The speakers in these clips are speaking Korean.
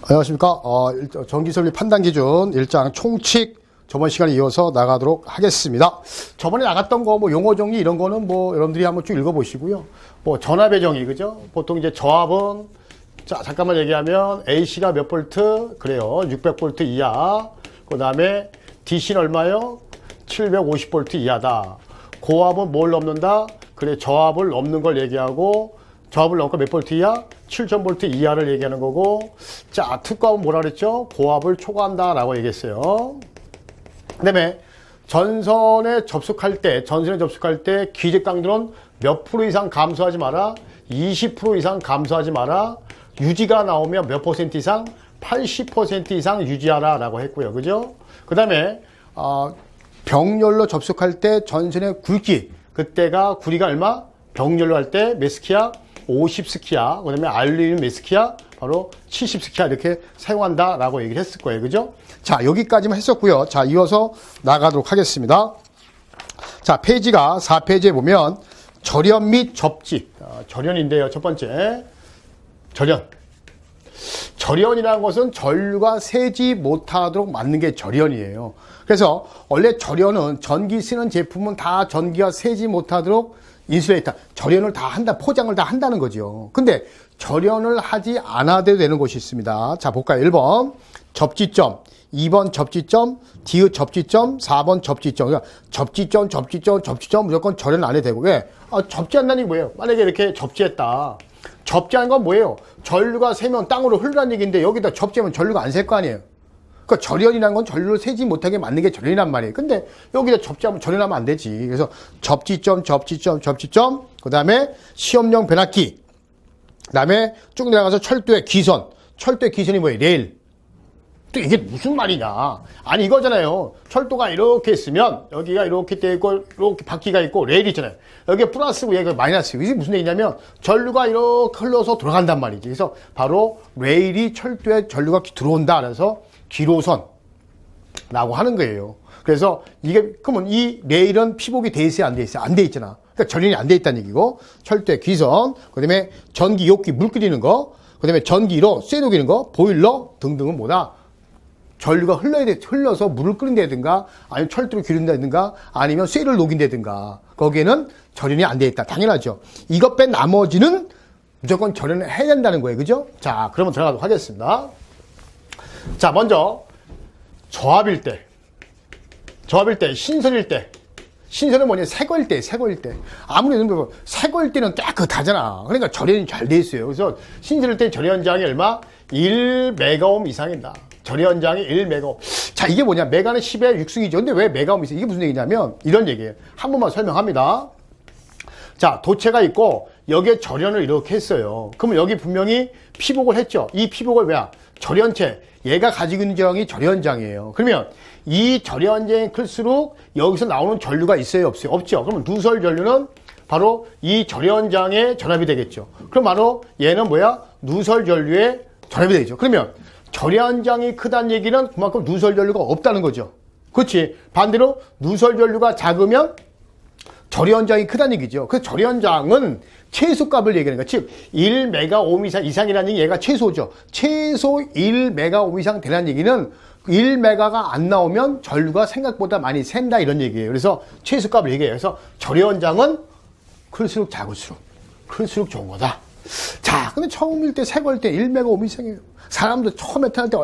안녕하십니까. 전기설비 판단 기준 1장 총칙 저번 시간에 이어서 나가도록 하겠습니다. 저번에 나갔던 거 용어 정리 이런 거는 여러분들이 한번 쭉 읽어보시고요. 전압의 정의, 그죠? 보통 이제 저압은, 자, 잠깐만 얘기하면 AC가 몇 볼트? 그래요. 600볼트 이하. 그 다음에 DC는 얼마요? 750볼트 이하다. 고압은 뭘 넘는다? 그래, 저압을 넘는 걸 얘기하고, 저압을 넘고 몇 볼트 이하? 7000볼트 이하를 얘기하는 거고, 자, 특고압은 뭐라 그랬죠? 고압을 초과한다 라고 얘기했어요. 그 다음에 전선에 접속할 때 기적 강도는 몇 프로 이상 감소하지 마라? 20% 이상 감소하지 마라? 유지가 나오면 몇 퍼센트 이상? 80% 이상 유지하라 라고 했고요. 그죠? 그 다음에 병렬로 접속할 때 전선의 굵기, 그때가 구리가 얼마? 병렬로 할 때 몇 스키야? 50스키야. 그 다음에 알루미늄 몇 스키야? 바로 70스키야. 이렇게 사용한다 라고 얘기를 했을 거예요. 그죠? 자, 여기까지만 했었고요. 자, 이어서 나가도록 하겠습니다. 자, 페이지가 4페이지에 보면 절연 및 접지. 절연인데요. 첫 번째. 절연. 절연이라는 것은 전류가 새지 못하도록 만든 게 절연이에요. 그래서 원래 절연은 전기 쓰는 제품은 다 전기가 새지 못하도록 인슐레이터, 절연을 다 한다, 포장을 다 한다는 거죠. 근데 절연을 하지 않아도 되는 곳이 있습니다. 자, 볼까요? 1번 접지점, 2번 접지점, 디귿 접지점, 4번 접지점. 그러니까 접지점 무조건 절연 안 해도 되고. 왜? 접지한다는 게 뭐예요? 만약에 이렇게 접지했다. 접지하는 건 뭐예요? 전류가 새면 땅으로 흐르라는 얘기인데 여기다 접지하면 전류가 안 셀 거 아니에요? 그러니까 절연이라는 건 전류를 새지 못하게 만든 게 절연이란 말이에요. 근데 여기다 접지하면 절연하면 안 되지. 그래서 접지점, 그 다음에 시험용 변압기, 그 다음에 쭉 내려가서 철도의 기선. 철도의 기선이 뭐예요? 레일. 또 이게 무슨 말이냐. 아니 이거잖아요. 철도가 이렇게 있으면 여기가 이렇게 돼 있고 이렇게 바퀴가 있고 레일이 있잖아요. 여기에 플러스고 여기가 마이너스. 이게 무슨 얘기냐면 전류가 이렇게 흘러서 돌아간단 말이지. 그래서 바로 레일이 철도에 전류가 들어온다. 그래서 기로선라고 하는 거예요. 그래서 이게 그러면 이 레일은 피복이 돼 있어요, 안 돼 있어요? 안 돼 있잖아. 그러니까 절연이 안 돼 있다는 얘기고, 철도의 기선, 그다음에 전기 욕기 물 끓이는 거, 그다음에 전기로 쇠 녹이는 거, 보일러 등등은 뭐다? 전류가 흘러서 물을 끓인다든가, 아니면 철도를 기른다든가, 아니면 쇠를 녹인다든가, 거기에는 절연이 안 돼 있다. 당연하죠. 이것 뺀 나머지는 무조건 절연을 해야 된다는 거예요, 그죠? 자, 그러면 들어가도록 하겠습니다. 자, 먼저 저압일 때, 신선은 뭐냐? 새거일 때. 아무래도 새거일 때는 깨끗하잖아. 그러니까 절연이 잘 돼 있어요. 그래서 신선일 때 절연장이 얼마? 1메가옴 이상이다. 절연장이 1메가옴. 자, 이게 뭐냐? 메가는 10의 6승이죠. 근데 왜 메가옴 이상? 이게 무슨 얘기냐면 이런 얘기예요. 한 번만 설명합니다. 자, 도체가 있고 여기에 절연을 이렇게 했어요. 그러면 여기 분명히 피복을 했죠. 이 피복을 왜야? 절연체. 얘가 가지고 있는 저항이 절연장이에요. 그러면 이 절연장이 클수록 여기서 나오는 전류가 있어요, 없어요? 없죠. 그러면 누설 전류는 바로 이 절연장의 전압이 되겠죠. 그럼 바로 얘는 뭐야? 누설 전류의 전압이 되겠죠. 그러면 절연장이 크다는 얘기는 그만큼 누설 전류가 없다는 거죠. 그렇지. 반대로 누설 전류가 작으면 절연장이 크다는 얘기죠. 그 절연장은 최소값을 얘기하는 거야. 즉 1메가옴 이상이라는 얘기, 얘가 최소죠. 최소 1메가옴 이상 되라는 얘기는 1메가가 안 나오면 전류가 생각보다 많이 샌다 이런 얘기예요. 그래서 최소값을 얘기해요. 그래서 절연장은 클수록 클수록 좋은 거다. 자, 근데 처음일 때 새거일 때 1메가옴 이상이에요. 사람들 처음에 태어날 때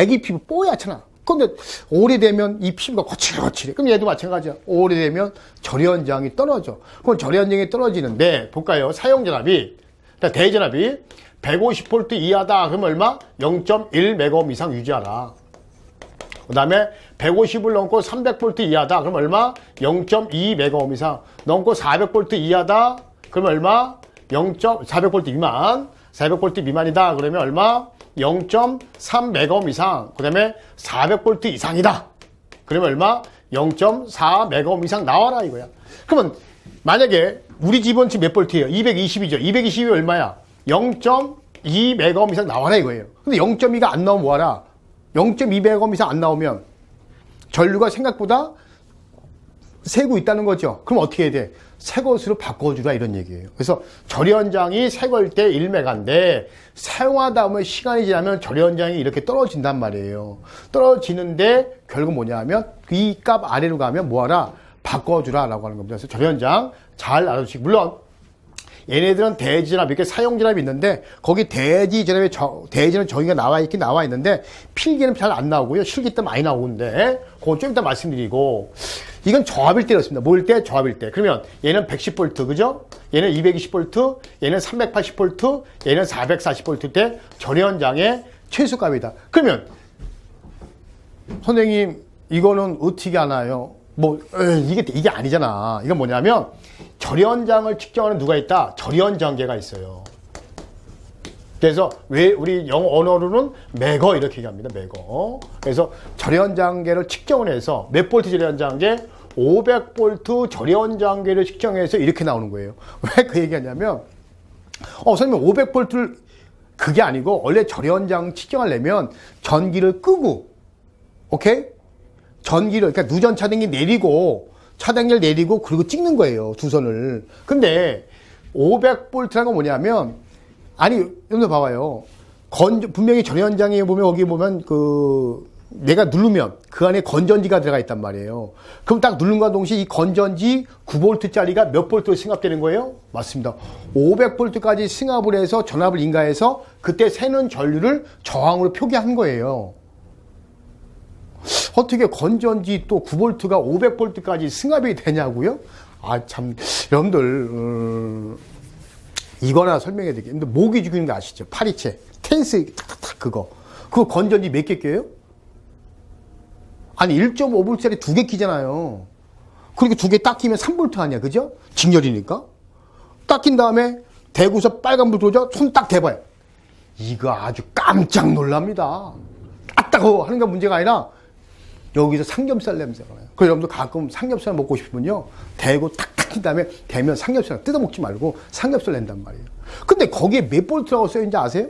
애기 피부 뽀얗잖아. 근데 오래되면 이 피부가 거칠거칠해. 그럼 얘도 마찬가지야. 오래되면 절연장이 떨어져. 그럼 절연장이 떨어지는데 볼까요? 사용전압이, 대전압이 150V 이하다. 그러면 얼마? 0.1메가옴 이상 유지하라. 그 다음에 150을 넘고 300V 이하다. 그럼 얼마? 0.2메가옴 이상. 넘고 400V 이하다. 그러면 얼마? 400V 미만. 400V 미만이다. 그러면 얼마? 0.3메가옴 이상, 그 다음에 400V 이상이다. 그러면 얼마? 0.4메가옴 이상 나와라 이거야. 그러면 만약에 우리 집은 지금 몇 볼트예요? 220이죠. 220이 얼마야? 0.2메가옴 이상 나와라 이거예요. 근데 0.2가 안 나오면 뭐하라? 0.2메가옴 이상 안 나오면 전류가 생각보다 새고 있다는 거죠. 그럼 어떻게 해야 돼? 새 것으로 바꿔주라 이런 얘기예요. 그래서 절연장이 새걸 때 1메가인데 사용하다 보면 시간이 지나면 절연장이 이렇게 떨어진단 말이에요. 떨어지는데 결국 뭐냐 하면 이 값 아래로 가면 뭐하라? 바꿔주라 라고 하는 겁니다. 그래서 절연장 잘 알아두시고, 물론 얘네들은 대지진압, 이렇게 사용진압이 있는데, 거기 대지진압의 대지는 정의가 나와 있는데, 필기는 잘 안 나오고요. 실기 때 많이 나오는데, 그건 좀 이따 말씀드리고, 이건 저압일 때였습니다. 뭘 때? 저압일 때. 그러면 얘는 110V, 그죠? 얘는 220V, 얘는 380V, 얘는 440V 때 절연장의 최소값이다. 그러면, 선생님, 이거는 어떻게 하나요? 이게 아니잖아. 이건 뭐냐면, 절연장을 측정하는 누가 있다? 절연장계가 있어요. 그래서 왜 우리 영어 언어로는 매거 이렇게 얘기합니다. 매거. 그래서 절연장계를 측정을 해서 몇 볼트 절연장계? 500V 절연장계를 측정해서 이렇게 나오는 거예요. 왜 그 얘기하냐면, 선생님 500V를 그게 아니고 원래 절연장 측정하려면 전기를 끄고, 오케이? 전기를, 그러니까 누전 차단기 내리고, 차단기를 내리고 그리고 찍는 거예요. 두 선을. 근데 500V라는 건 뭐냐면, 아니 여러분들 봐봐요. 분명히 절연장에 보면 거기 보면 내가 누르면 그 안에 건전지가 들어가 있단 말이에요. 그럼 딱 누른과 동시에 이 건전지 9V짜리가 몇 볼트로 승합되는 거예요? 맞습니다. 500V까지 승합을 해서 전압을 인가해서 그때 새는 전류를 저항으로 표기한 거예요. 어떻게 건전지 또 9V가 500V까지 승합이 되냐고요? 참, 여러분들, 이거나 설명해 드릴게요. 근데 모기 죽이는 거 아시죠? 파리채, 텐스, 탁탁탁 그거 건전지 몇 개 껴요? 아니, 1.5V짜리 2개 끼잖아요. 그리고 2개 딱 끼면 3V 아니야, 그죠? 직렬이니까. 딱 낀 다음에 대고서 빨간불 들어오죠? 손 딱 대봐요. 이거 아주 깜짝 놀랍니다. 따따고 하는 게 문제가 아니라, 여기서 삼겹살 냄새가 나요. 그래서 여러분들 가끔 삼겹살 먹고 싶으면요, 대고 탁탁 킨 다음에 대면 삼겹살 뜯어먹지 말고 삼겹살 낸단 말이에요. 근데 거기에 몇 볼트라고 써있는지 아세요?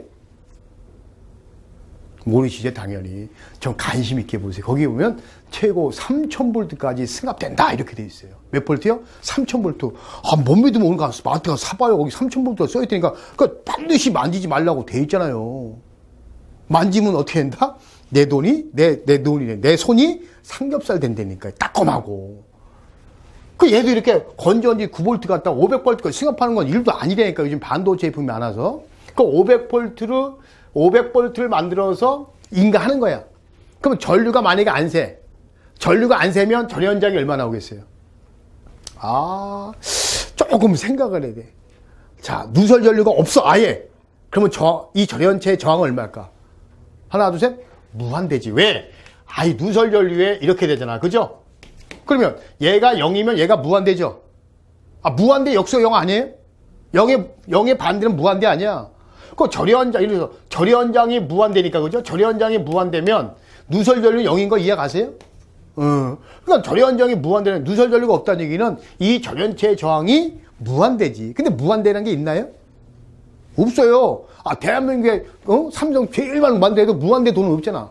모르시죠? 당연히. 좀 관심 있게 보세요. 거기 보면 최고 3000볼트까지 승합된다 이렇게 돼 있어요. 몇 볼트요? 3000볼트. 못 믿으면 오늘 가서 마트 가서 사봐요. 거기 3000볼트가 써있다니까. 그러니까 반드시 만지지 말라고 돼 있잖아요. 만지면 어떻게 된다? 내 손이 삼겹살 된다니까. 따끔하고. 얘도 이렇게 건전지 9V 갖다 500V까지 승합하는 건 일도 아니라니까. 요즘 반도체 제품이 많아서. 500V를 만들어서 인가하는 거야. 그럼 전류가 만약에 안 새. 전류가 안 새면 절연장이 얼마나 나오겠어요? 조금 생각을 해야 돼. 자, 누설 전류가 없어, 아예. 그러면 이 절연체의 저항은 얼마일까? 하나, 둘, 셋. 무한대지. 왜? 누설 전류에 이렇게 되잖아. 그죠? 그러면 얘가 0이면 얘가 무한대죠. 무한대 역수 0 아니에요? 0의 반대는 무한대 아니야. 이래서 절연장이 무한대니까, 그죠? 절연장이 무한대면 누설 전류 0인 거 이해 가세요? 그러니까 절연장이 무한대는 누설 전류가 없다는 얘기는 이 절연체의 저항이 무한대지. 근데 무한대라는 게 있나요? 없어요. 대한민국에 삼성 제일 많은 무한대도 무한대 돈은 없잖아.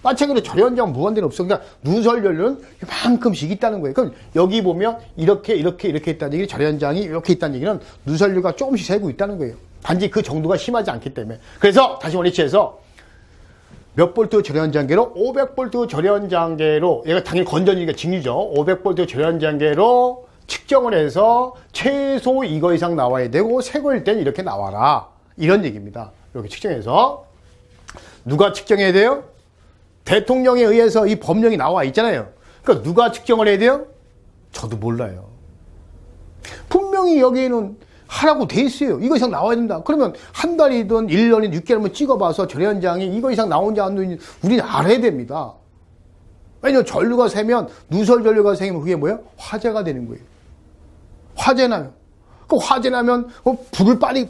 마찬가지로 절연장 무한대는 없어. 그러니까 누설 전류는 이만큼씩 있다는 거예요. 그럼 여기 보면 이렇게 있다는 얘기는 절연장이 이렇게 있다는 얘기는 누설류가 조금씩 새고 있다는 거예요. 단지 그 정도가 심하지 않기 때문에. 그래서 다시 원리치해서 몇 볼트 절연장계로 500V 절연장계로, 얘가 당연히 건전지니까 직류죠. 500V 절연장계로 측정을 해서 최소 이거 이상 나와야 되고 새거일 때는 이렇게 나와라. 이런 얘기입니다. 이렇게 측정해서. 누가 측정해야 돼요? 대통령에 의해서 이 법령이 나와 있잖아요. 그러니까 누가 측정을 해야 돼요? 저도 몰라요. 분명히 여기에는 하라고 돼 있어요. 이거 이상 나와야 된다. 그러면 한 달이든 1년이든 6개월만 찍어봐서 절연장이 이거 이상 나오는지 안 나오는지 우리는 알아야 됩니다. 왜냐면 전류가 새면, 누설 전류가 새면 그게 뭐예요? 화재가 되는 거예요. 화재 나면. 화재 나면 불을 빨리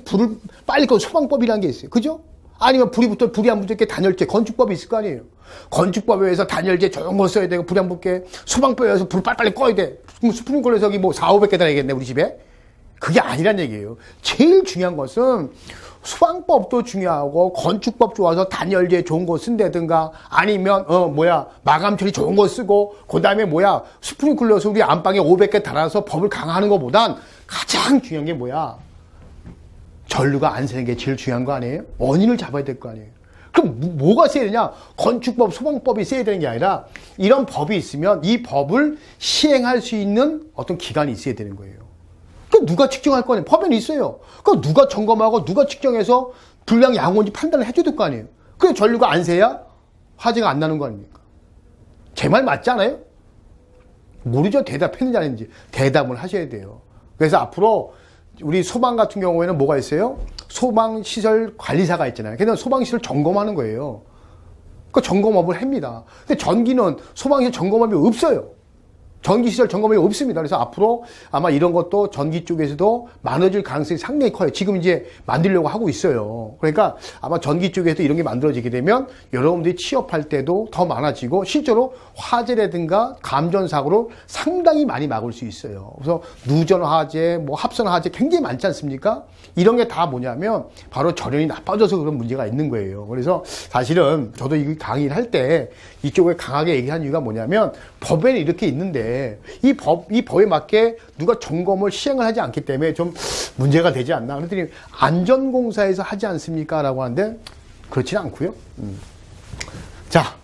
꺼 소방법이라는 게 있어요. 그죠? 아니면 불이 안 붙을 게 단열재, 건축법이 있을 거 아니에요. 건축법에 의해서 단열재 조용 거 써야 되고, 불이 안 붙게 소방법에 의해서 불 빨리 꺼야 돼. 그럼 스프링클러석이 400, 500개 달아야겠네, 우리 집에. 그게 아니란 얘기예요. 제일 중요한 것은 수방법도 중요하고 건축법 좋아서 단열재 좋은 거 쓴다든가 아니면 마감 처리 좋은 거 쓰고 그다음에 스프링클러서 우리 안방에 500개 달아서 법을 강화하는 것보단 가장 중요한 게 전류가 안 새는 게 제일 중요한 거 아니에요? 원인을 잡아야 될 거 아니에요? 그럼 뭐가 써야 되냐? 건축법, 소방법이 써야 되는 게 아니라 이런 법이 있으면 이 법을 시행할 수 있는 어떤 기관이 있어야 되는 거예요. 그 누가 측정할 거 아니에요? 법에는 있어요. 그 누가 점검하고 누가 측정해서 불량 양호인지 판단을 해줘야 될 거 아니에요? 그래 전류가 안 새야 화재가 안 나는 거 아닙니까? 제 말 맞지 않아요? 모르죠? 대답했는지 안 했는지. 대답을 하셔야 돼요. 그래서 앞으로 우리 소방 같은 경우에는 뭐가 있어요? 소방시설 관리사가 있잖아요. 그냥 소방시설 점검하는 거예요. 그 점검업을 합니다. 근데 전기는 소방시설 점검업이 없어요. 전기시설 점검이 없습니다. 그래서 앞으로 아마 이런 것도 전기 쪽에서도 많아질 가능성이 상당히 커요. 지금 이제 만들려고 하고 있어요. 그러니까 아마 전기 쪽에서도 이런 게 만들어지게 되면 여러분들이 취업할 때도 더 많아지고 실제로 화재라든가 감전사고를 상당히 많이 막을 수 있어요. 그래서 누전 화재, 합선 화재 굉장히 많지 않습니까? 이런 게 다 뭐냐면 바로 전력이 나빠져서 그런 문제가 있는 거예요. 그래서 사실은 저도 이 강의를 할 때 이쪽에 강하게 얘기한 이유가 뭐냐면 법에는 이렇게 있는데 이 법에 맞게 누가 점검을 시행을 하지 않기 때문에 좀 문제가 되지 않나. 그랬더니 안전공사에서 하지 않습니까? 라고 하는데 그렇지는 않고요. 자,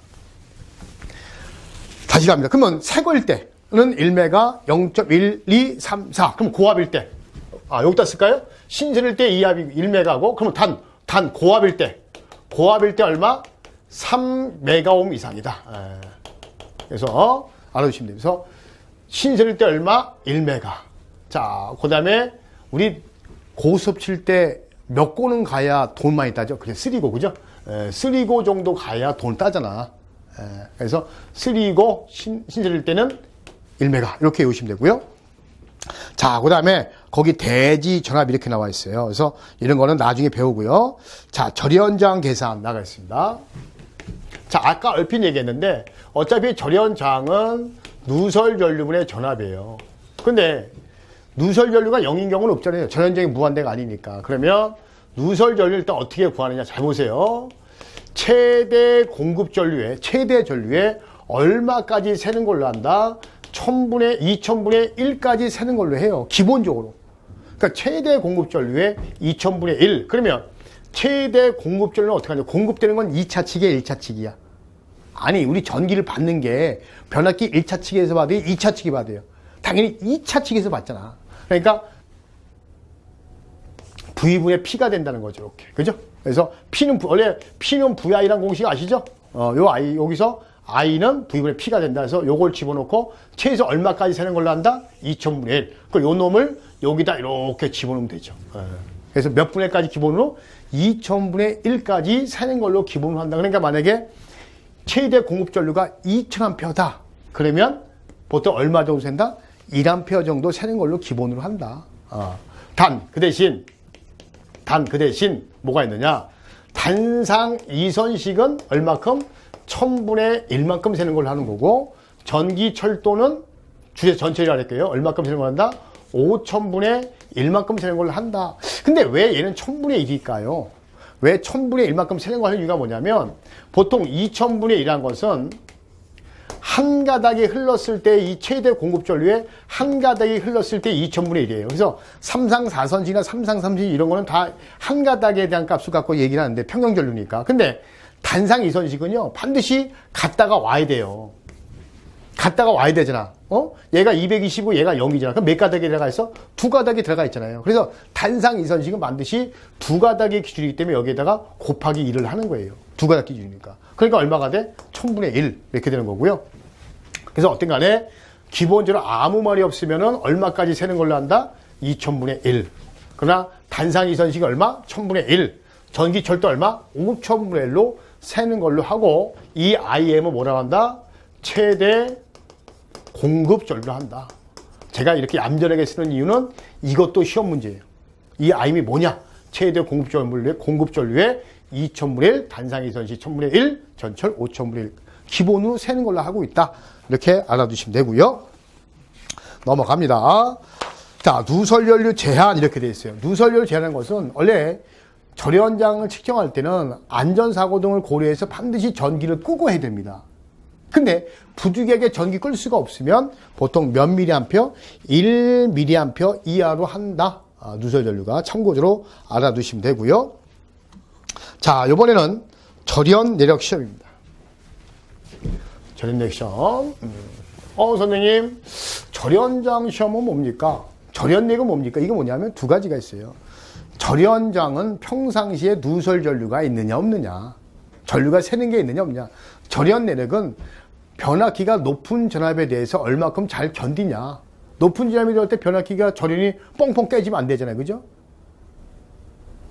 다시 갑니다. 그러면 새거일 때는 1메가 0.1234. 그럼 고압일 때. 여기다 쓸까요? 신설일 때 2합이 1메가고, 그러면 고압일 때 얼마? 3메가옴 이상이다. 그래서 알아두시면 돼요. 그래서 신설일 때 얼마? 1메가. 자, 그 다음에 우리 고수업 칠 때 몇 고는 가야 돈 많이 따죠? 그게 3고, 그죠? 3고 정도 가야 돈 따잖아. 그래서 3고 신설일 때는 1메가. 이렇게 외우시면 되고요. 자, 그 다음에 거기 대지 전압 이렇게 나와 있어요. 그래서 이런 거는 나중에 배우고요. 자, 절연저항 계산 나가 있습니다. 자, 아까 얼핏 얘기했는데 어차피 절연저항은 누설전류분의 전압이에요. 근데 누설전류가 0인 경우는 없잖아요. 절연저항이 무한대가 아니니까. 그러면 누설전류 일단 어떻게 구하느냐 잘 보세요. 최대 전류에 얼마까지 세는 걸로 한다? 2000분의 1까지 세는 걸로 해요. 기본적으로. 그러니까 최대 공급전류의 2000분의 1. 그러면 최대 공급전류는 어떻게 하냐? 공급되는 건 2차 측이야, 1차 측이야. 아니, 우리 전기를 받는 게 변압기 1차 측에서 받아요, 2차 측이 받아요. 당연히 2차 측에서 받잖아. 그러니까 V분의 P가 된다는 거죠, 이렇게. 그죠? 그래서 원래 P는 VI라는 공식 아시죠? 요 I, 여기서 I는 V분의 P가 된다 해서 요걸 집어넣고 최소 얼마까지 세는 걸로 한다? 2000분의 1. 그럼 요 놈을 여기다 이렇게 집어넣으면 되죠. 그래서 몇 분의까지 기본으로? 2000분의 1까지 세는 걸로 기본으로 한다. 그러니까 만약에 최대 공급전류가 2000A다. 그러면 보통 얼마 정도 센다? 1A 정도 세는 걸로 기본으로 한다. 그 대신 뭐가 있느냐? 단상 이선식은 얼마큼? 1000분의 1만큼 세는 걸로 하는 거고, 전기 철도는 주제 전체를 할게요. 얼마큼 세는 걸로 한다? 5000분의 1만큼 세는 걸로 한다. 근데 왜 얘는 1000분의 1일까요? 왜 1000분의 1만큼 세는 걸 하는 이유가 뭐냐면, 보통 2000분의 1이라는 것은 한 가닥이 흘렀을 때 이 최대 공급전류에 한 가닥이 흘렀을 때 2000분의 1이에요. 그래서 3상 4선식이나 3상 3선식 이런 거는 다 한 가닥에 대한 값을 갖고 얘기를 하는데 평형전류니까. 근데 단상 2선식은요, 반드시 갔다가 와야 돼요. 갔다가 와야 되잖아. 얘가 220이고 얘가 0이잖아. 그럼 몇 가닥이 들어가 있어? 두 가닥이 들어가 있잖아요. 그래서 단상 2선식은 반드시 두 가닥의 기준이기 때문에 여기에다가 곱하기 1을 하는 거예요. 두 가닥 기준이니까. 그러니까 얼마가 돼? 1000분의 1 이렇게 되는 거고요. 그래서 어떤 간에 기본적으로 아무 말이 없으면은 얼마까지 세는 걸로 한다? 2000분의 1. 그러나 단상 2선식이 얼마? 1000분의 1. 전기철도 얼마? 5000분의 1로 세는 걸로 하고, 이 IM은 뭐라고 한다? 최대 공급전류로 한다. 제가 이렇게 얌전하게 쓰는 이유는 이것도 시험 문제예요. 이 IM이 뭐냐? 최대 공급전류의 2000분의 1, 단상 2선식 1000분의 1, 전철 5000분의 1. 기본으로 세는 걸로 하고 있다. 이렇게 알아두시면 되고요. 넘어갑니다. 자, 누설연료 제한 이렇게 되어 있어요. 누설연료 제한이라는 것은 원래 절연장을 측정할 때는 안전사고 등을 고려해서 반드시 전기를 끄고 해야 됩니다. 근데 부득이하게 전기 끌 수가 없으면 보통 몇 미리암페어? 1미리암페어 이하로 한다. 누설 전류가 참고적으로 알아두시면 되고요. 자, 이번에는 절연 내력 시험입니다. 절연 내력 시험. 선생님, 절연장 시험은 뭡니까? 절연 내력은 뭡니까? 이게 뭐냐면 두 가지가 있어요. 절연장은 평상시에 누설 전류가 있느냐 없느냐, 전류가 새는 게 있느냐 없느냐. 절연 내력은 변압기가 높은 전압에 대해서 얼마큼 잘 견디냐. 높은 전압이 될 때 변압기가 절연이 뻥뻥 깨지면 안 되잖아요. 그죠?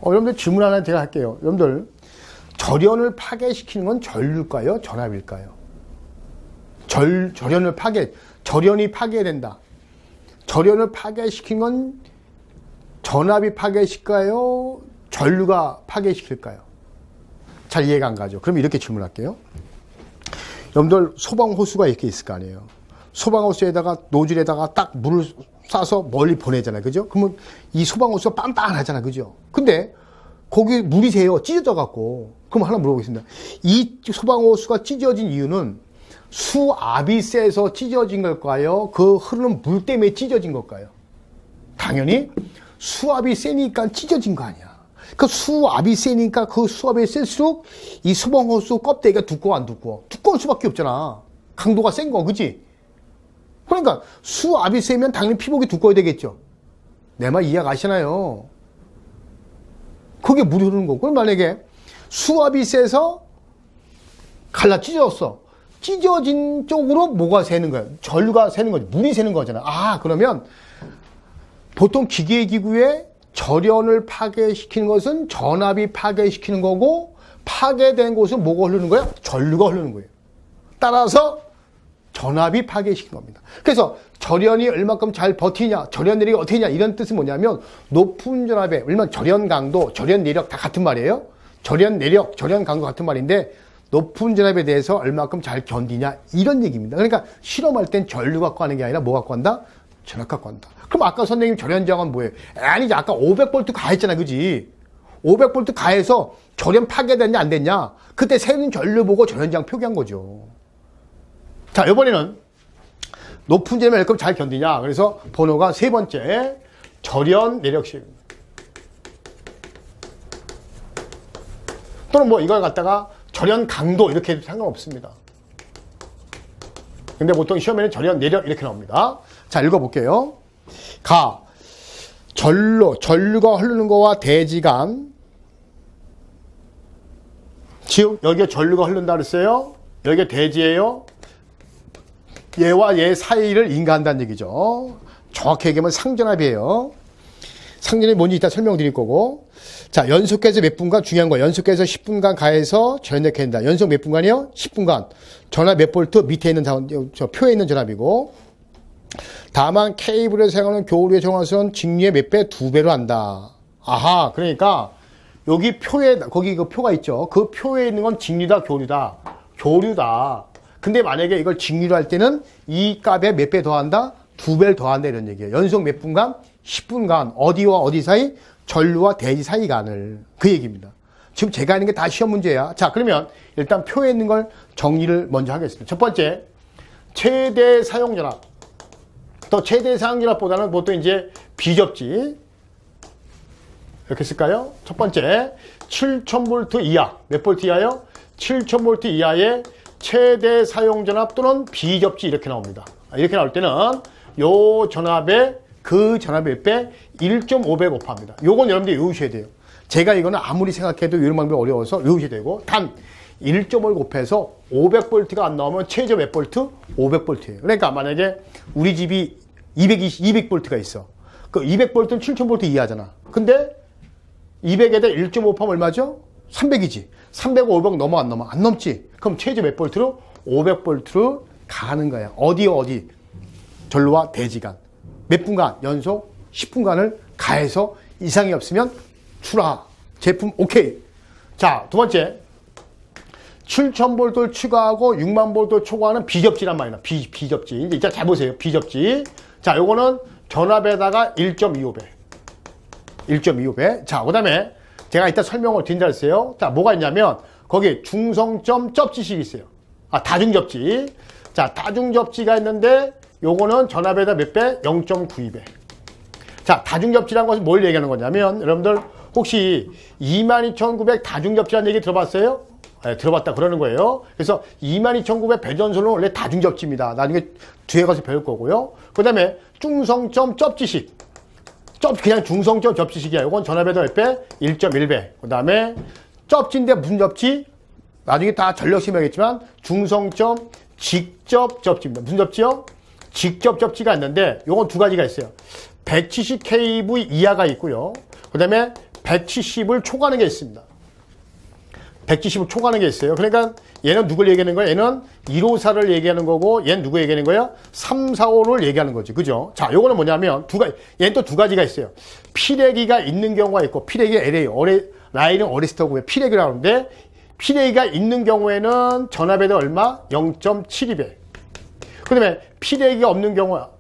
여러분들 질문 하나 제가 할게요. 여러분들, 절연을 파괴시키는 건 전류일까요? 전압일까요? 절연이 파괴된다. 절연을 파괴시킨 건 전압이 파괴시킬까요? 전류가 파괴시킬까요? 잘 이해가 안 가죠? 그럼 이렇게 질문할게요. 여러분들, 소방호수가 이렇게 있을 거 아니에요? 소방호수에다가, 노즐에다가 딱 물을 쏴서 멀리 보내잖아요. 그죠? 그러면 이 소방호수가 빤빤하잖아. 그죠? 근데 거기 물이 새요. 찢어져 갖고. 그럼 하나 물어보겠습니다. 이 소방호수가 찢어진 이유는 수압이 세서 찢어진 걸까요? 그 흐르는 물 때문에 찢어진 걸까요? 당연히 수압이 세니까 찢어진 거 아니야. 그 수압이 세니까 그 수압이 셀수록 이 소방호수 껍데기가 두꺼워 안 두꺼워? 두꺼울 수밖에 없잖아. 강도가 센 거, 그치? 그러니까 수압이 세면 당연히 피복이 두꺼워야 되겠죠. 내 말 이해 가시나요? 그게 물이 흐르는 거고. 그럼 만약에 수압이 세서 갈라 찢어졌어. 찢어진 쪽으로 뭐가 새는 거야? 전류가 새는 거지. 물이 새는 거잖아. 그러면 보통 기계기구에 절연을 파괴시키는 것은 전압이 파괴시키는 거고, 파괴된 곳은 뭐가 흐르는 거야? 전류가 흐르는 거예요. 따라서 전압이 파괴시킨 겁니다. 그래서 절연이 얼마큼 잘 버티냐, 절연 내력이 어떻게 냐, 이런 뜻은 뭐냐면 높은 전압에, 얼마나 절연 강도, 절연 내력 다 같은 말이에요. 절연 내력, 절연 강도 같은 말인데 높은 전압에 대해서 얼마큼 잘 견디냐, 이런 얘기입니다. 그러니까 실험할 땐 전류 갖고 하는 게 아니라 뭐 갖고 한다? 전압 갖고 한다. 그럼 아까 선생님 절연장은 뭐예요? 아니지, 아까 500V 가했잖아, 그지? 500V 가해서 절연 파괴됐냐 안 됐냐, 그때 새는 전류 보고 절연장 표기한 거죠. 자, 이번에는 높은 전압에 얼마큼 잘 견디냐. 그래서 번호가 세 번째, 절연 내력식입니다. 또는 뭐 이걸 갖다가 절연 강도 이렇게 해도 상관없습니다. 근데 보통 시험에는 절연 내력 이렇게 나옵니다. 자, 읽어볼게요. 전류가 흐르는 거와 대지 간, 지금 여기에 전류가 흐른다 그랬어요. 여기에 대지예요. 얘와 얘 사이를 인가한다는 얘기죠. 정확히 얘기하면 상전압이에요. 상전압이 뭔지 이따 설명드릴 거고. 자, 연속해서 몇 분간, 중요한 거, 연속해서 10분간 가해서 전압 된다. 연속 몇 분간이요? 10분간. 전압 몇 볼트? 밑에 있는 저 표에 있는 전압이고. 다만 케이블을 사용하는 교류의 정화수는 직류의 몇 배? 2배로 한다. 그러니까 여기 표에, 거기 그 표가 있죠. 그 표에 있는 건 직류다, 교류다. 교류다. 근데 만약에 이걸 직류로 할 때는 이 값에 몇 배 더한다? 2배를 더한다, 이런 얘기예요. 연속 몇 분간? 10분간. 어디와 어디 사이? 전류와 대지 사이 간을. 그 얘기입니다. 지금 제가 하는 게 다 시험 문제야. 자, 그러면 일단 표에 있는 걸 정리를 먼저 하겠습니다. 첫 번째, 최대 사용전압. 또 최대 사용전압보다는 보통 이제 비접지. 이렇게 쓸까요? 첫 번째, 7000V 이하. 몇 볼트 이하요? 7000V 이하의 최대 사용전압 또는 비접지, 이렇게 나옵니다. 이렇게 나올 때는 요 전압에 그 전압의 몇 배? 1.5배 곱합니다. 요건 여러분들이 외우셔야 돼요. 제가 이거는 아무리 생각해도 이런 방법이 어려워서 외우셔야 되고, 단 1.5를 곱해서 500V가 안 나오면 최저 몇 볼트? 500V예요. 그러니까 만약에 우리 집이 200V가 있어. 그 200V는 7000V 이하잖아. 근데 200에다 1.5 하면 얼마죠? 300이지. 300, 500 넘어 안 넘어? 안 넘지. 그럼 최저 몇 볼트로? 500V로 가는 거야. 어디? 전류와 대지간. 몇 분간? 연속 10분간을 가해서 이상이 없으면 출하. 제품 오케이. 자, 두 번째. 7000V를 추가하고 60000V 초과하는 비접지란 말이야. 비접지. 이제 이따 잘 보세요. 비접지. 자, 요거는 전압에다가 1.25배. 1.25배. 자, 그 다음에 제가 이따 설명을 드린다 했어요. 자, 뭐가 있냐면 거기에 중성점 접지식이 있어요. 다중접지. 자, 다중접지가 있는데 요거는 전압에다 몇 배? 0.92배. 자, 다중접지라는 것은 뭘 얘기하는 거냐면 여러분들 혹시 22,900 다중접지라는 얘기 들어봤어요? 네, 들어봤다 그러는 거예요. 그래서 22,900 배전솔은 원래 다중접지입니다. 나중에 뒤에 가서 배울 거고요. 그 다음에 중성점 접지식. 그냥 중성점 접지식이야. 이건 전압에다 몇 배? 1.1배. 그 다음에 접지인데 무슨 접지? 나중에 다 전력 설명하겠지만 중성점 직접 접지입니다. 무슨 접지요? 직접 접지가 있는데 요건 두 가지가 있어요. 170kV 이하가 있고요. 그 다음에 170을 초과하는 게 있습니다. 170을 초과하는 게 있어요. 그러니까 얘는 누굴 얘기하는 거야? 얘는 154를 얘기하는 거고 얘는 누구 얘기하는 거야? 345를 얘기하는 거지. 그죠? 자, 요거는 뭐냐면 얘는 또 두 가지가 있어요. 피레기가 있는 경우가 있고 피레기 LA, 라인은 어리스터고요. 피레기라고 하는데 피레기가 있는 경우에는 전압에다 얼마? 0.72배. 그 다음에 피레기가 없는 경우가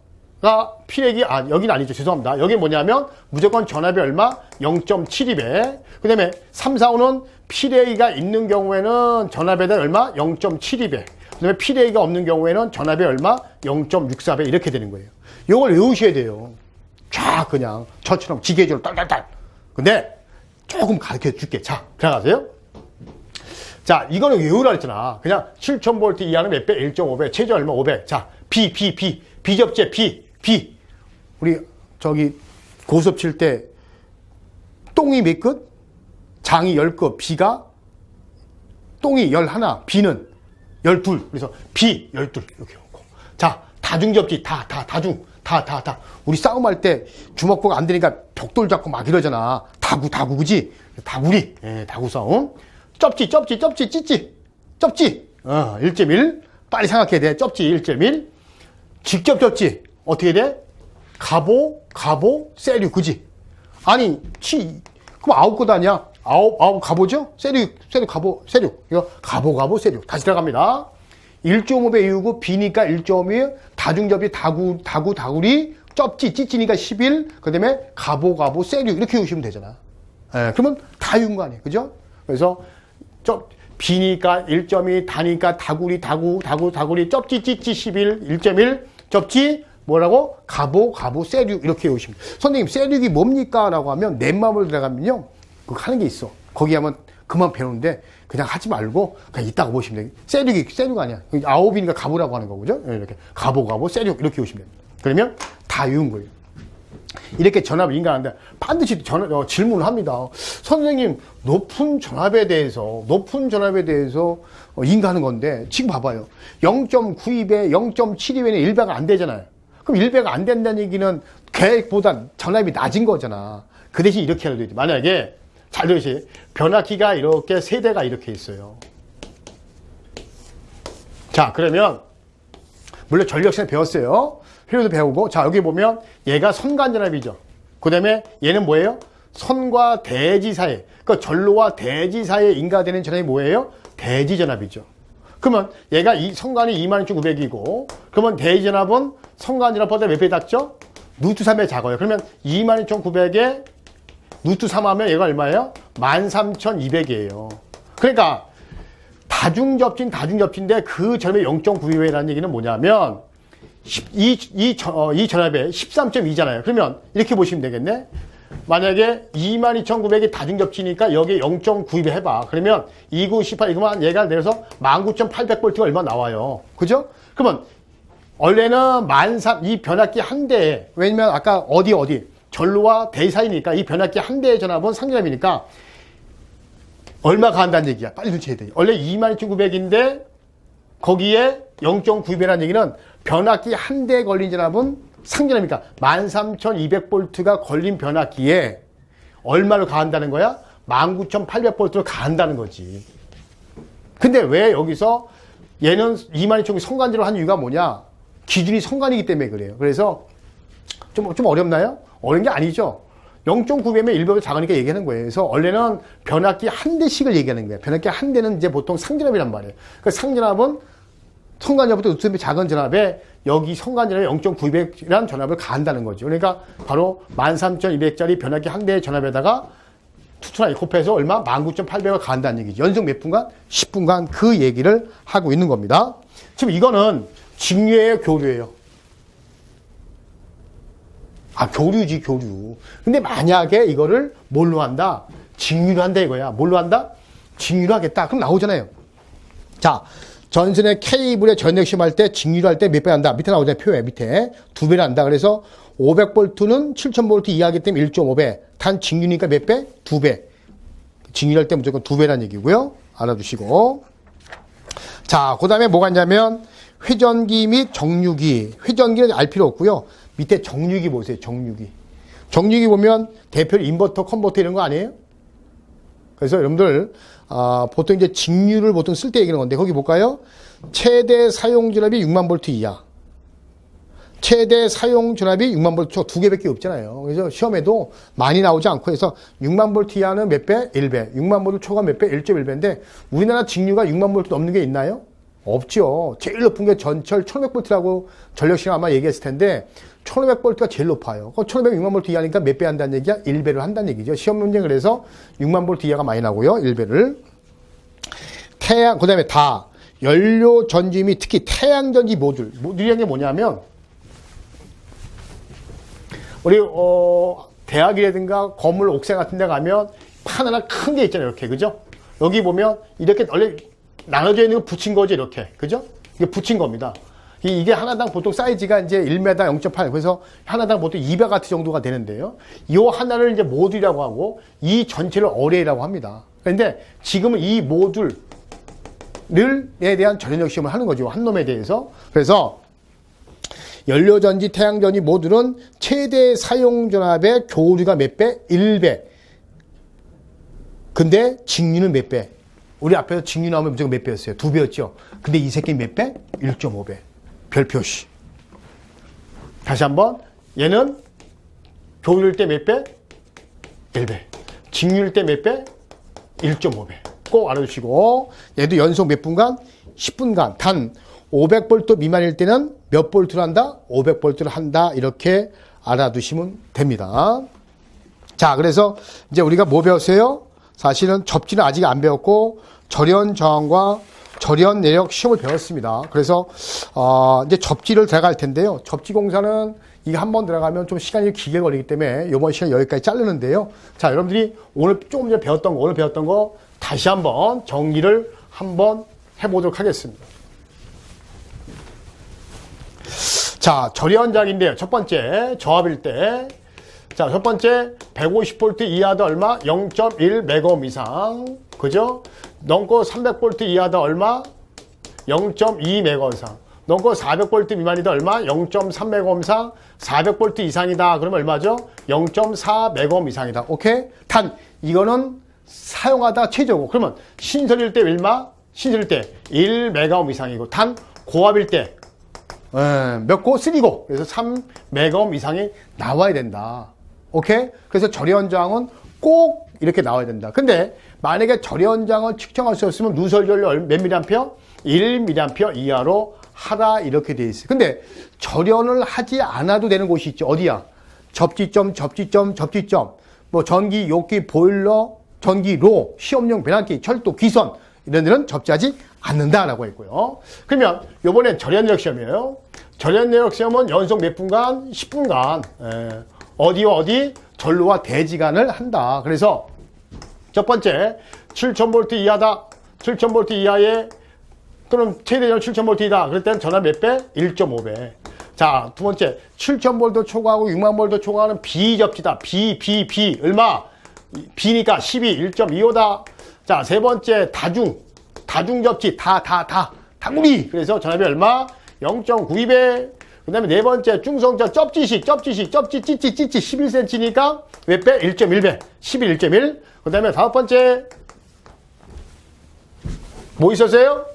여기는 아니죠. 죄송합니다. 여기 뭐냐면 무조건 전압이 얼마? 0.72배. 그 다음에 3, 4, 5는 피레기가 있는 경우에는 전압에다 얼마? 0.72배. 그 다음에 피레기가 없는 경우에는 전압이 얼마? 0.64배. 이렇게 되는 거예요. 이걸 외우셔야 돼요. 쫙 그냥 저처럼 지게적으로 딸딸딸. 근데 조금 가르쳐 줄게. 자, 들어가세요. 자, 이거는 외우라 했잖아. 그냥 7000V 이하는 몇 배? 1.5배. 최저 얼마? 500. 자, 비접지에 B. 우리 저기 고수업 칠 때 똥이 몇 끝? 장이 10끝. B가 똥이 11, B는 12. 그래서 B 12 이렇게 놓고. 자, 다중접지 다중. 우리 싸움할 때 주먹구가 안 되니까 벽돌 잡고 막 이러잖아. 다구 그지? 다구리. 예, 다구 싸움. 접지. 1.1. 빨리 생각해야 돼. 접지 1.1. 직접 접지. 어떻게 돼? 가보, 세류, 그지? 아니, 그럼 9것 아니야? 9 가보죠? 세류, 이거 가보, 세류. 다시 들어갑니다. 1.5배 이후고 B니까 1.5, 다중접이 다구리, 찌니까 11, 그 다음에 가보, 세류. 이렇게 외우시면 되잖아. 예, 그러면 다 외운 거 아니에요. 그죠? 그래서, B니까 1.2, 다니까 다구리, 찌 11, 1.1, 접지, 뭐라고? 가보, 세류. 이렇게 외우시면 돼요. 선생님, 세류기 뭡니까? 라고 하면, 내 마음을 들어가면요. 그거 하는 게 있어. 거기 하면 그만 배우는데, 그냥 하지 말고, 그냥 이따가 보시면 돼요. 세류가 아니야. 9이니까 가보라고 하는 거죠. 이렇게. 가보, 세류. 이렇게 외우시면 됩니다. 그러면 다 외운 거예요. 이렇게 전압을 인가하는데, 반드시 질문을 합니다. 선생님, 높은 전압에 대해서 인가하는 건데, 지금 봐봐요. 0.92배, 0.72배는 1배가 안 되잖아요. 그럼 1배가 안 된다는 얘기는 계획보다 전압이 낮은 거잖아. 그 대신 이렇게 해야 되지. 만약에, 잘 들으세요. 변압기가 이렇게 세대가 이렇게 있어요. 자, 그러면, 물론 전력 시간에 배웠어요. 필요도 배우고. 자, 여기 보면 얘가 선간전압이죠. 그 다음에 얘는 뭐예요? 선과 대지 사이. 그러니까 전로와 대지 사이에 인가되는 전압이 뭐예요? 대지전압이죠. 그러면 얘가 선간이 22,900이고 그러면 대지전압은 선간전압보다 몇 배 작죠? 루트 3배 작아요. 그러면 22,900에 루트 3 하면 얘가 얼마예요? 13,200이에요. 그러니까 다중접지인데 그 전압의 0.92배라는 얘기는 뭐냐면 이 전압에 13.2잖아요. 그러면 이렇게 보시면 되겠네. 만약에 22,900이 다중접지니까 여기 0.92배 해봐. 그러면 2918 이거만 얘가 내려서 19,800V가 얼마 나와요. 그죠? 그러면 원래는 이 변압기 한 대에, 왜냐면 아까 어디 전로와 대 사이니까 이 변압기 한 대의 전압은 상전압이니까 얼마 가한다는 얘기야. 빨리 눈치해야 돼. 원래 22,900인데 거기에 0.92배라는 얘기는 변압기 한 대에 걸린 전압은 상전압이니까 13,200V가 걸린 변압기에 얼마를 가한다는 거야? 19,800V를 가한다는 거지. 근데 왜 여기서 얘는 22,900 선간제로 한 이유가 뭐냐? 기준이 선간이기 때문에 그래요. 그래서 좀 어렵나요? 어려운 게 아니죠. 0.9배면 1배보다 작으니까 얘기하는 거예요. 그래서 원래는 변압기 한 대씩을 얘기하는 거예요. 변압기 한 대는 이제 보통 상전압이란 말이에요. 그 상전압은 선간전압보다 루트배 작은 전압에 여기 선간전압에 0.9배라는 전압을 가한다는 거죠. 그러니까 바로 13,200짜리 변압기 한 대의 전압에다가 투투나이 곱해서 얼마? 19,800을 간다는 얘기죠. 연속 몇 분간? 10분간 그 얘기를 하고 있는 겁니다. 지금 이거는 직류예요, 교류예요? 아, 교류지, 교류. 근데 만약에 이거를 뭘로 한다? 직류로 한다 이거야. 뭘로 한다? 직류로 하겠다. 그럼 나오잖아요. 자, 전선의 케이블에 전력 시험할 때 직류로 할 때 몇 배 한다? 밑에 나오잖아요. 표에 밑에. 2배를 한다. 그래서 500볼트는 7000볼트 이하기 때문에 1.5배. 단 직류니까 몇 배? 2배. 직류로 할 때 무조건 2배란 얘기고요. 알아두시고. 자, 그 다음에 뭐가 있냐면 회전기 및 정류기. 회전기는 알 필요 없고요. 밑에 정류기 보세요. 정류기. 정류기 보면 대표로 인버터, 컨버터 이런 거 아니에요? 그래서 여러분들 보통 이제 직류를 보통 쓸 때 얘기하는 건데 거기 볼까요? 최대 사용 전압이 6만 볼트 이하. 최대 사용 전압이 6만 볼트 초 2개밖에 없잖아요. 그래서 시험에도 많이 나오지 않고 해서 6만 볼트 이하는 몇 배? 1배. 6만 볼트 초가 몇 배? 1.1배인데 우리나라 직류가 6만 볼트 넘는 게 있나요? 없죠. 제일 높은 게 전철 1500볼트라고 전력시간 아마 얘기했을 텐데 1500볼트가 제일 높아요. 1500, 6만 볼트 이하니까 몇 배 한다는 얘기야? 1배를 한다는 얘기죠. 시험 문제 그래서 6만 볼트 이하가 많이 나고요. 1배를. 태양, 그 다음에 다 연료 전지 및 특히 태양전지 모듈. 모듈이라는 게 뭐냐면 우리 대학이라든가 건물 옥상 같은 데 가면 판 하나 큰 게 있잖아요. 이렇게. 그죠? 여기 보면 이렇게 원래 나눠져 있는 거 붙인 거지, 이렇게. 그죠? 이게 붙인 겁니다. 이게 하나당 보통 사이즈가 이제 1m 0.8. 그래서 하나당 보통 200W 정도가 되는데요. 이 하나를 이제 모듈이라고 하고, 이 전체를 어레이라고 합니다. 그런데 지금은 이 모듈에 대한 전력 시험을 하는 거죠. 한 놈에 대해서. 그래서 연료전지, 태양전지 모듈은 최대 사용 전압의 교류가 몇 배? 1배. 근데 직류는 몇 배? 우리 앞에서 직류 나오면 무조건 몇 배였어요? 2배였죠. 근데 이 새끼 몇 배? 1.5배. 별표시. 다시 한번. 얘는 교류일 때 몇 배? 1배. 직류일 때 몇 배? 1.5배. 꼭 알아두시고. 얘도 연속 몇 분간? 10분간. 단 500볼트 미만일 때는 몇 볼트를 한다? 500볼트를 한다. 이렇게 알아두시면 됩니다. 자, 그래서 이제 우리가 뭐 배웠어요? 사실은 접지는 아직 안 배웠고 절연 저항과 절연 내력 시험을 배웠습니다. 그래서 이제 접지를 들어갈 텐데요. 접지 공사는 이게 한번 들어가면 좀 시간이 길게 걸리기 때문에 이번 시간 여기까지 자르는데요. 자, 여러분들이 오늘 조금 전에 배웠던 거, 오늘 배웠던 거 다시 한번 정리를 한번 해보도록 하겠습니다. 자, 절연장인데요. 첫 번째 저압일 때. 자, 첫 번째 150V 이하다 얼마? 0.1메가옴 이상. 그죠? 넘고 300V 이하다 얼마? 0.2메가옴 이상. 넘고 400V 미만이다 얼마? 0.3메가옴 이상. 400V 이상이다. 그러면 얼마죠? 0.4메가옴 이상이다. 오케이? 단 이거는 사용하다 최저고. 그러면 신설일 때 얼마? 신설일 때 1메가옴 이상이고 단 고압일 때 몇 고? 3고. 그래서 3메가옴 이상이 나와야 된다. 오케이? 그래서 절연장은 꼭 이렇게 나와야 된다. 근데 만약에 절연장을 측정할 수 없으면 누설전류 몇 미리암페어? 1mA 이하로 하라 이렇게 돼 있어요. 근데 절연을 하지 않아도 되는 곳이 있죠. 어디야? 접지점, 접지점, 접지점. 뭐 전기, 요기, 보일러, 전기로, 시험용 변압기, 철도, 귀선 이런 데는 접지하지 않는다라고 했고요. 그러면 이번엔 절연내력 시험이에요. 절연내력 시험은 연속 몇 분간? 10분간. 어디와 어디? 전로와 대지간을 한다. 그래서 첫 번째 7000V 이하다. 7000V 이하에 그럼 최대전 7000V이다. 그럴 때는 전압 몇 배? 1.5배. 자, 두 번째 7000V 초과하고 6만 V 초과하는 비접지다. 비 얼마? B니까 12, 1.25다. 자, 세 번째 다중접지 다구리. 그래서 전압이 얼마? 0.92배. 그 다음에 네 번째 중성자 쩝지 11cm니까 몇 배? 1.1배. 11, 1.1. 그 다음에 다섯 번째 뭐 있었어요?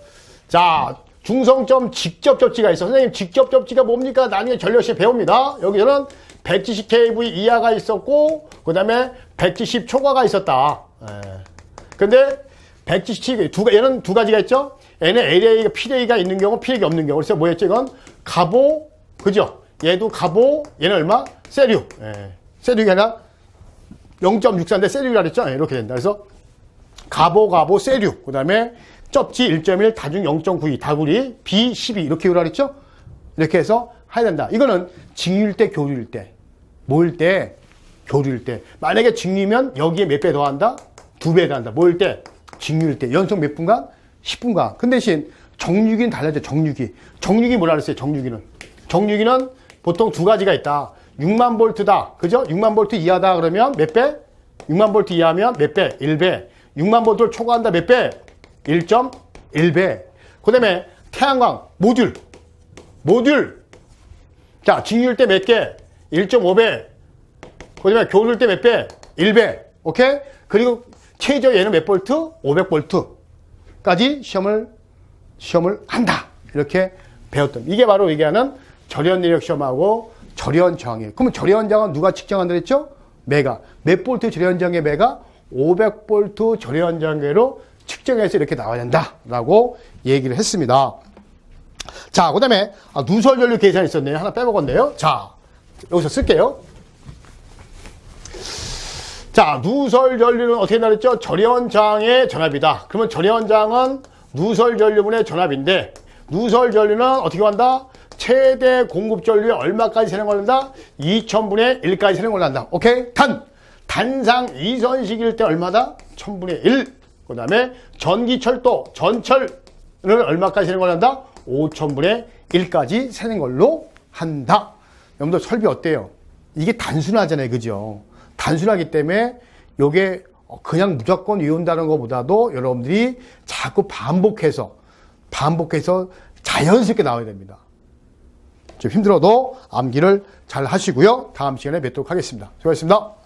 자, 중성점 직접 접지가 있어. 선생님 직접 접지가 뭡니까? 나중에 전력시에 배웁니다. 여기서는 170kV 이하가 있었고 그 다음에 170 초과가 있었다. 근데 170 얘는 두 가지가 있죠. 얘는 LA가 PDA가 있는 경우 PDA가 없는 경우. 그래서 뭐였죠? 이건 가보 그죠? 얘도 가보 얘는 얼마? 세류. 세류가 아니라 0.64인데 세륙이라 그랬죠? 이렇게 된다. 그래서 가보 세륙. 그 다음에 쩝지 1.1 다중 0.92 다구리 B12 이렇게 외우라 그랬죠? 이렇게 해서 해야 된다. 이거는 직류일 때 교류일 때. 모일 때 교류일 때. 만약에 직류면 여기에 몇 배 더한다? 2배 더한다. 모일 때 직류일 때. 연속 몇 분간? 10분간. 그 대신 정류기는 달라져. 정류기 뭐라 그랬어요? 정류기는 보통 두 가지가 있다. 6만 볼트다. 그죠? 6만 볼트 이하다 그러면 몇 배? 6만 볼트 이하면 몇 배? 1배. 6만 볼트를 초과한다 몇 배? 1.1배. 그 다음에 태양광 모듈. 자, 직류일 때 몇 개? 1.5배. 그 다음에 교류일 때 몇 배? 1배. 오케이? 그리고 최저 얘는 몇 볼트? 500볼트까지 시험을 한다. 이렇게 배웠던. 이게 바로 얘기하는 절연 내력 시험하고 절연 저항이에요. 그러면 절연 저항은 누가 측정한다 그랬죠? 메가. 몇 볼트 절연 저항의 메가? 500볼트 절연 저항계로 측정해서 이렇게 나와야 된다라고 얘기를 했습니다. 자, 그 다음에 누설 전류 계산이 있었네요. 하나 빼먹었네요. 자, 여기서 쓸게요. 자, 누설 전류는 어떻게 나랬죠? 절연 저항의 전압이다. 그러면 절연 저항은 누설 전류분의 전압인데 누설 전류는 어떻게 한다? 최대 공급 전류에 얼마까지 세는 걸한다? 2000분의 1까지 세는 걸한다. 오케이? 단상 이선식일 때 얼마다? 1000분의 1. 그 다음에 전기, 철도, 전철을 얼마까지 세는 걸한다? 5000분의 1까지 세는 걸로 한다. 여러분들 설비 어때요? 이게 단순하잖아요. 그죠? 단순하기 때문에 요게 그냥 무조건 외운다는 것보다도 여러분들이 자꾸 반복해서 자연스럽게 나와야 됩니다. 좀 힘들어도 암기를 잘 하시고요. 다음 시간에 뵙도록 하겠습니다. 수고하셨습니다.